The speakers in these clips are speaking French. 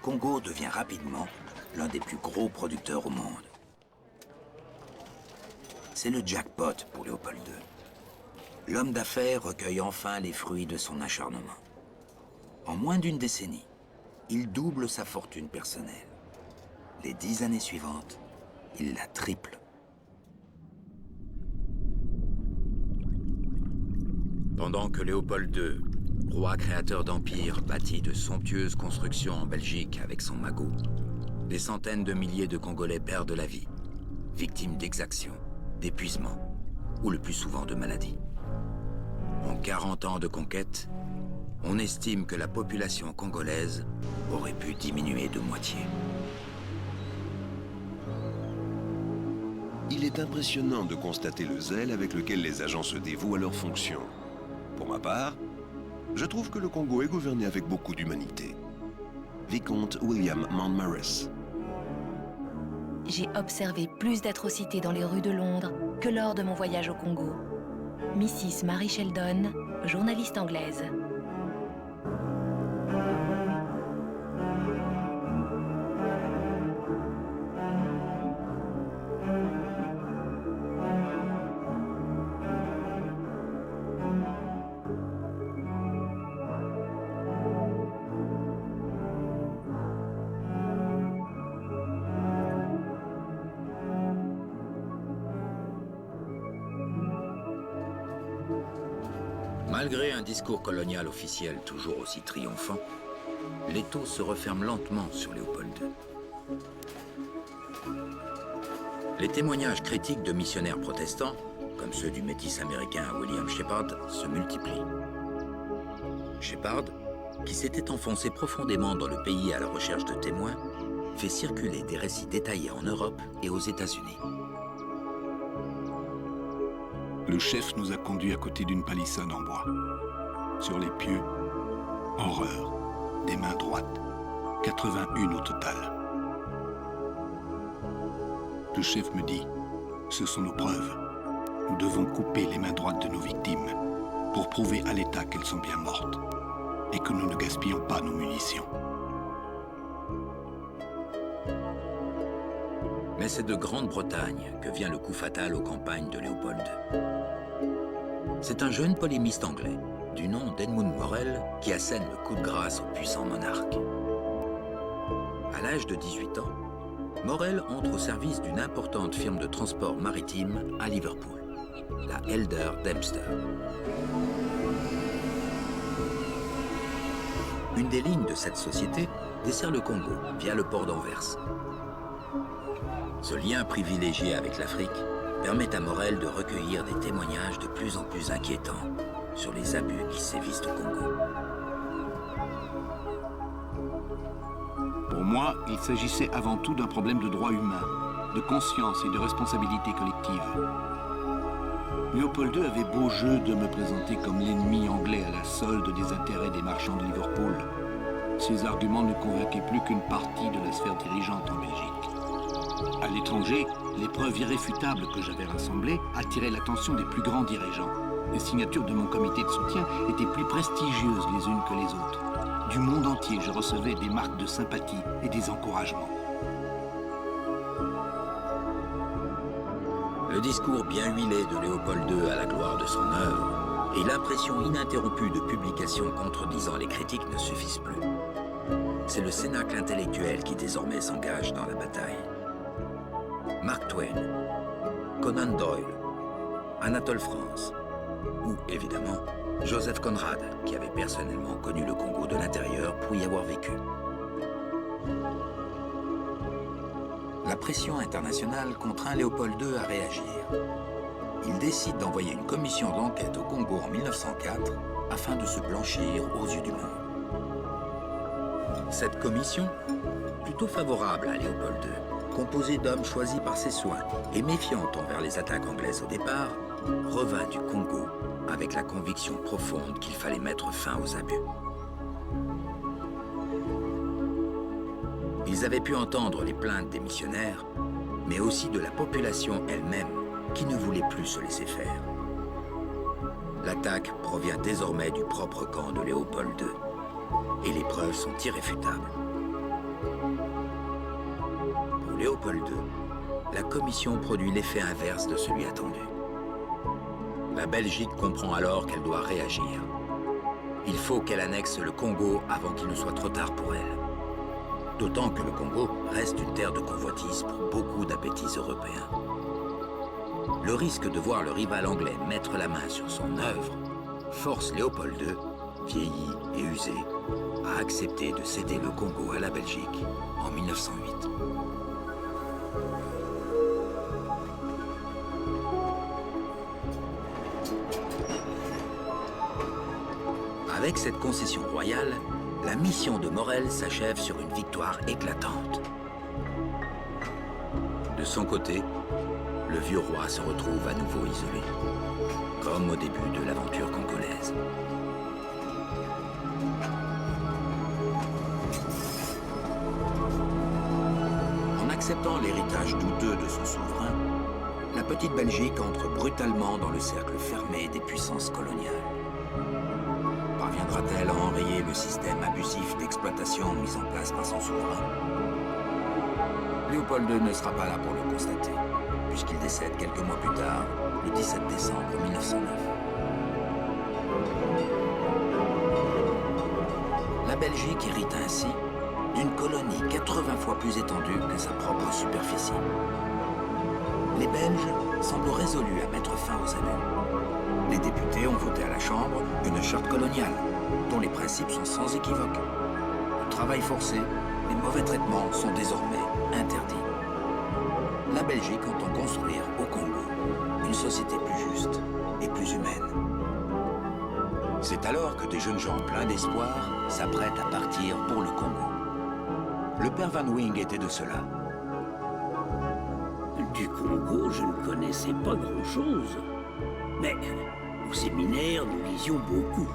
Congo devient rapidement l'un des plus gros producteurs au monde. C'est le jackpot pour Léopold II. L'homme d'affaires recueille enfin les fruits de son acharnement. En moins d'une décennie, il double sa fortune personnelle. Les 10 années suivantes, il la triple. Pendant que Léopold II, roi créateur d'empire, bâtit de somptueuses constructions en Belgique avec son magot, des centaines de milliers de Congolais perdent la vie, victimes d'exactions, d'épuisement ou le plus souvent de maladies. En 40 ans de conquête, on estime que la population congolaise aurait pu diminuer de moitié. Il est impressionnant de constater le zèle avec lequel les agents se dévouent à leurs fonctions. Pour ma part, je trouve que le Congo est gouverné avec beaucoup d'humanité. Vicomte William Mountmorres. J'ai observé plus d'atrocités dans les rues de Londres que lors de mon voyage au Congo. Mrs. Mary Sheldon, journaliste anglaise. Malgré un discours colonial officiel toujours aussi triomphant, l'étau se referme lentement sur Léopold II. Les témoignages critiques de missionnaires protestants, comme ceux du métis américain William Shepard, se multiplient. Shepard, qui s'était enfoncé profondément dans le pays à la recherche de témoins, fait circuler des récits détaillés en Europe et aux États-Unis. Le chef nous a conduits à côté d'une palissade en bois. Sur les pieux, horreur, des mains droites, 81 au total. Le chef me dit, ce sont nos preuves. Nous devons couper les mains droites de nos victimes pour prouver à l'État qu'elles sont bien mortes et que nous ne gaspillons pas nos munitions. Mais c'est de Grande-Bretagne que vient le coup fatal aux campagnes de Léopold. C'est un jeune polémiste anglais, du nom d'Edmund Morel, qui assène le coup de grâce au puissant monarque. À l'âge de 18 ans, Morel entre au service d'une importante firme de transport maritime à Liverpool, la Elder Dempster. Une des lignes de cette société dessert le Congo via le port d'Anvers. Ce lien privilégié avec l'Afrique permet à Morel de recueillir des témoignages de plus en plus inquiétants sur les abus qui sévissent au Congo. Pour moi, il s'agissait avant tout d'un problème de droit humain, de conscience et de responsabilité collective. Léopold II avait beau jeu de me présenter comme l'ennemi anglais à la solde des intérêts des marchands de Liverpool. Ses arguments ne convainquaient plus qu'une partie de la sphère dirigeante en Belgique. À l'étranger, les preuves irréfutables que j'avais rassemblées attiraient l'attention des plus grands dirigeants. Les signatures de mon comité de soutien étaient plus prestigieuses les unes que les autres. Du monde entier, je recevais des marques de sympathie et des encouragements. Le discours bien huilé de Léopold II à la gloire de son œuvre et l'impression ininterrompue de publications contredisant les critiques ne suffisent plus. C'est le cénacle intellectuel qui désormais s'engage dans la bataille. Mark Twain, Conan Doyle, Anatole France, ou évidemment Joseph Conrad, qui avait personnellement connu le Congo de l'intérieur pour y avoir vécu. La pression internationale contraint Léopold II à réagir. Il décide d'envoyer une commission d'enquête au Congo en 1904 afin de se blanchir aux yeux du monde. Cette commission, plutôt favorable à Léopold II, composée d'hommes choisis par ses soins et méfiante envers les attaques anglaises au départ, revint du Congo avec la conviction profonde qu'il fallait mettre fin aux abus. Ils avaient pu entendre les plaintes des missionnaires, mais aussi de la population elle-même qui ne voulait plus se laisser faire. L'attaque provient désormais du propre camp de Léopold II, et les preuves sont irréfutables. sous Léopold II, la Commission produit l'effet inverse de celui attendu. La Belgique comprend alors qu'elle doit réagir. Il faut qu'elle annexe le Congo avant qu'il ne soit trop tard pour elle. D'autant que le Congo reste une terre de convoitise pour beaucoup d'appétits européens. Le risque de voir le rival anglais mettre la main sur son œuvre force Léopold II, vieilli et usé, à accepter de céder le Congo à la Belgique en 1908. Avec cette concession royale, la mission de Morel s'achève sur une victoire éclatante. De son côté, le vieux roi se retrouve à nouveau isolé, comme au début de l'aventure congolaise. En acceptant l'héritage douteux de son souverain, la petite Belgique entre brutalement dans le cercle fermé des puissances coloniales. Parviendra-t-elle à enrayer le système abusif d'exploitation mis en place par son souverain? Léopold II ne sera pas là pour le constater, puisqu'il décède quelques mois plus tard, le 17 décembre 1909. La Belgique hérite ainsi d'une colonie 80 fois plus étendue que sa propre superficie. Les Belges semblent résolus à mettre fin aux abus. Les députés ont voté à la Chambre une charte coloniale, dont les principes sont sans équivoque. Le travail forcé, les mauvais traitements sont désormais interdits. La Belgique entend construire au Congo une société plus juste et plus humaine. C'est alors que des jeunes gens pleins d'espoir s'apprêtent à partir pour le Congo. Le père Van Wing était de ceux-là. Du Congo, je ne connaissais pas grand-chose. Mais au séminaire, nous lisions beaucoup.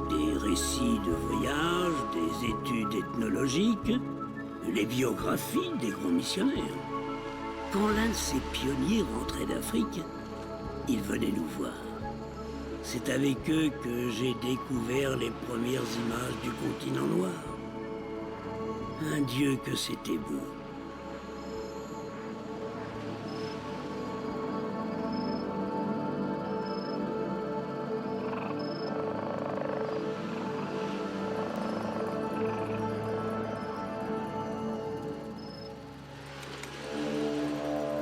Des récits de voyage, des études ethnologiques, les biographies des grands missionnaires. Quand l'un de ces pionniers rentrait d'Afrique, il venait nous voir. C'est avec eux que j'ai découvert les premières images du continent noir. Un Dieu que c'était beau.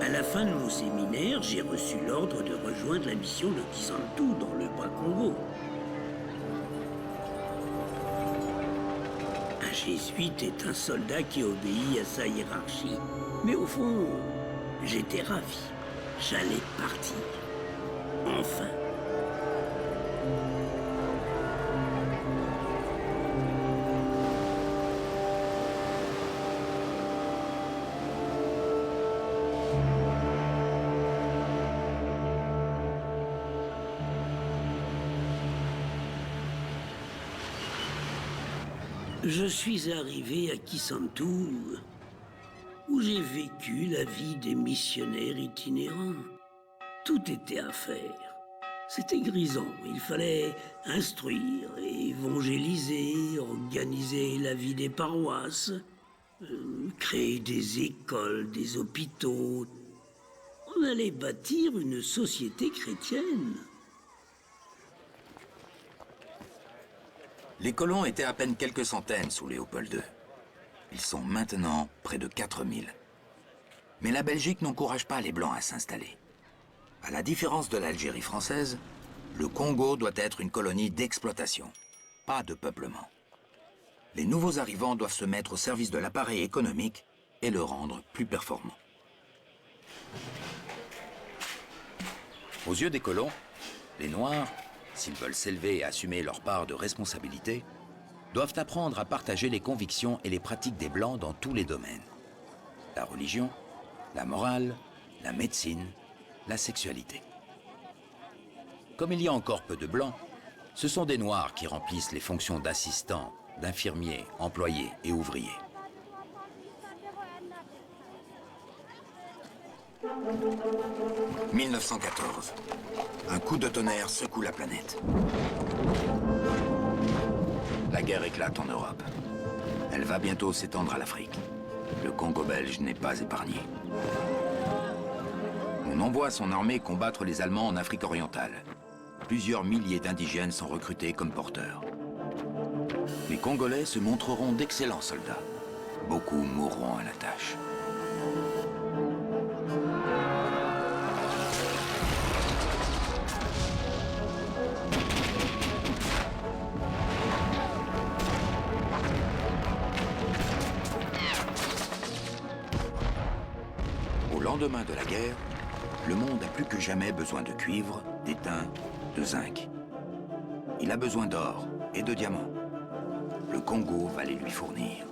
À la fin de mon séminaire, j'ai reçu l'ordre de rejoindre la mission de Kisantu dans le Bas-Congo. Un jésuite est un soldat qui obéit à sa hiérarchie. Mais au fond, j'étais ravi. J'allais partir. Enfin. Je suis arrivé à Kisantu, où j'ai vécu la vie des missionnaires itinérants. Tout était à faire. C'était grisant. Il fallait instruire, évangéliser, organiser la vie des paroisses, créer des écoles, des hôpitaux. On allait bâtir une société chrétienne. Les colons étaient à peine quelques centaines sous Léopold II. Ils sont maintenant près de 4000. Mais la Belgique n'encourage pas les Blancs à s'installer. À la différence de l'Algérie française, le Congo doit être une colonie d'exploitation, pas de peuplement. Les nouveaux arrivants doivent se mettre au service de l'appareil économique et le rendre plus performant. Aux yeux des colons, les Noirs, s'ils veulent s'élever et assumer leur part de responsabilité, doivent apprendre à partager les convictions et les pratiques des Blancs dans tous les domaines. La religion, la morale, la médecine, la sexualité. Comme il y a encore peu de Blancs, ce sont des Noirs qui remplissent les fonctions d'assistants, d'infirmiers, employés et ouvriers. « 1914. Un coup de tonnerre secoue la planète. La guerre éclate en Europe. Elle va bientôt s'étendre à l'Afrique. Le Congo belge n'est pas épargné. On envoie son armée combattre les Allemands en Afrique orientale. Plusieurs milliers d'indigènes sont recrutés comme porteurs. Les Congolais se montreront d'excellents soldats. Beaucoup mourront à la tâche. Au lendemain de la guerre, le monde a plus que jamais besoin de cuivre, d'étain, de zinc. Il a besoin d'or et de diamants. Le Congo va les lui fournir.